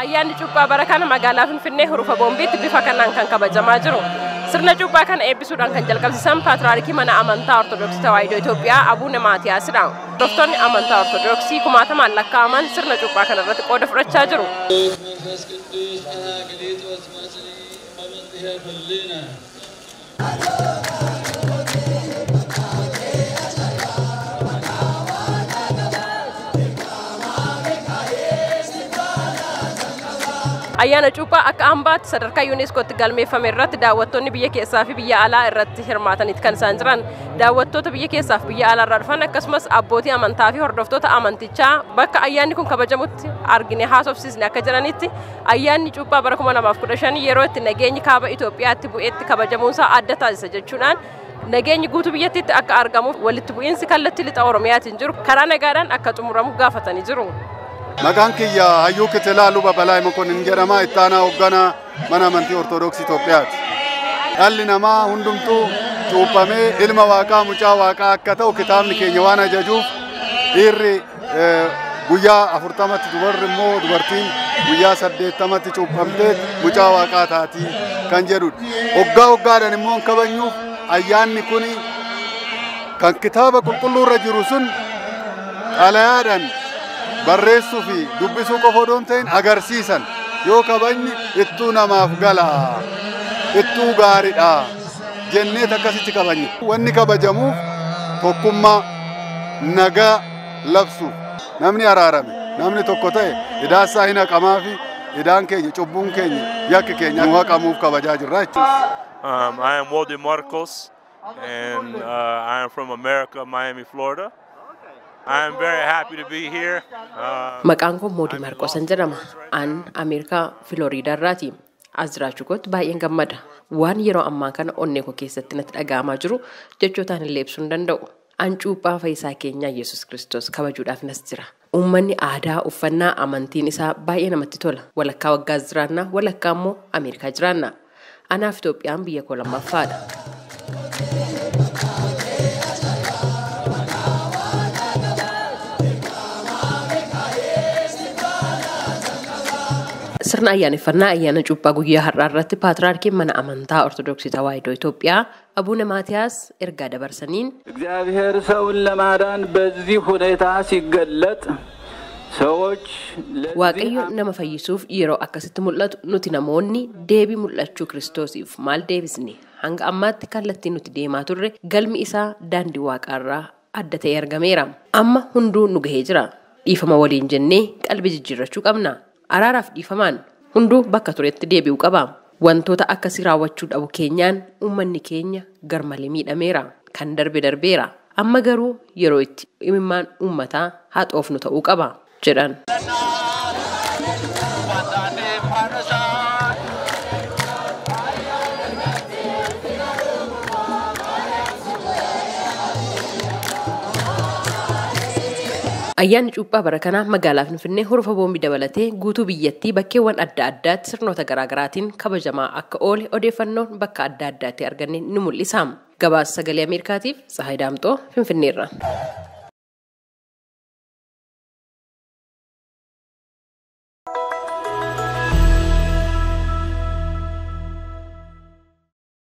Ayyaanni cuuphaa bara kana magaalaa Finfinnee hurufa boombiitti bifa kanaan kan kabajamaa jiru. Sirna cuuphaa kana eebbisuudhaan kan jalqabsiisan Paatriyaarkii mana amantaa Ortodoksii Tawaahidoo Itoophiyaa Abuune Maatiyaasidha. Hordoftoonni amantaa Ortodoksii kumaatamaan lakkaa'aman sirna cuuphaa kana irratti qooda fudhachaa jiru. Ayyaana cuuphaa akka hambaatti sadarkaa UNESCOtti galmeeffame irratti daawwattoonni biyya keessaa fi biyya alaa irratti hirmaataniit kan isaan jiran. Daawwattoota biyya keessaa fi biyya alaa irraa dhufan akkasumas abbootii amantaa fi hordoftoota amantichaa bakka ayyaanni kun kabajamutti argine haasofsiisne akka jiranitti ayyaanni cuuphaa bara 2015 yeroo itti nageenyi kaaba Itoophiyaatti bu'eetti kabajamuunsaa adda taasisa jechuudhaan nageenyi guutuu biyyattiitti akka argamuuf walitti bu'iinsi kallattii lixa Oromiyaatiin jiru karaa nagaadhaan akka xumuramu gaafatanii jiru. Maqaan kiyya Hayyuu Kitilaa Luba Balaa Mokonnin jedhama. Ittaanaa hoogganaa mana amantii Ortodoksii Itoophiyaati. Dhalli namaa hundumtuu cuuphamee ilma waaqaa mucaa waaqaa akka ta'u kitaabni keenya waan ajajuuf dhiirri guyyaa 40tti dubarri immoo dubartiin guyyaa 80tti cuuphamtee mucaa waaqaa taati kan jedhudha. Hoggaa hoggaadhaan immoo kabajnuuf ayyaanni kun kan kitaaba qulqulluu irra jiru sun xalayaadhaan barreessuu fi dubbisuu qofa osoo hin ta'in agarsiisan yoo kabajni ittuu namaaf gala ittuu gaariidha jennee akkasitti kabajne. Wanni kabajamuuf tokkummaa nagaa labsuuf namni araarame namni tokko ta'e idaasaa hin haqamaa fi idaan keenya cubbuun keenya yakki keenya haqamuuf kabajaa jirra jechuudha. I am Walden Marcos and I am from America, Miami, Florida. I am very happy to be here. Maqaan koo Moodii Marqosan jedhama. An Ameerikaa Filooriidaa irraati. As jiraachuu kootti baay'een gammada. Waan yeroo ammaa kana onnee koo keessatti natti dhaga'amaa jiru jechootaan illee ibsuu hin danda'u. An cuuphaa fayyisaa keenyaa Yesuus Kiristoos kabajuudhaaf nas jira. Uummanni aadaa uffannaa amantiin isaa baay'ee namatti tola. Walakkaa waggaas jiraannaa, walakkaa immoo Ameerikaa jiraannaa. Anaaf Itoophiyaan biyya koo lammaffaadha. Sirna ayyaaneffannaa ayyaana cuuphaa guyyaa har'aa irratti Paatriyaarkiin mana amantaa Ortodoksii Tawaahidoo Itoophiyaa Abuune Maatiyaas ergaa dabarsaniin እግዚአብሔር ሰውን ለማዳን በዚህ ሁኔታ ሲገለጥ ሰዎች Waaqayyo nama fayyisuuf yeroo akkasitti mul'atu nuti namoonni deebii mul'achuu Kiristoosiif maal deebisne hanga ammaatti kallattiin nuti deemaa turre galmi isaa daandii waaqaarraa adda ta'ee argameera. Amma hunduu nu gahee jira. Dhiifama waliin jennee qalbii jijjiirrachuu qabna. Araaraaf dhiifamaan hunduu bakka turetti deebi'uu qaba. Wantoota akkasii raawwachuu dhabu keenyaan uummanni keenya garmalee miidhameera. Kan darbe darbeera. Amma garuu yeroo itti imimmaan uummataa haxoofnu ta'uu qaba jedhan. Ayyaanni cuuphaa bara kana magaalaa Finfinnee hurufa boombii dabalatee guutuu biyyattii bakkeewwan adda addaatti sirnoota garaagaraatiin kabajamaa akka oole odeeffannoon bakka adda addaatti arganne ni mul'isa. Gabaasa sagalee Ameerikaatiif Tsahaay Daamxoo Finfinneerra.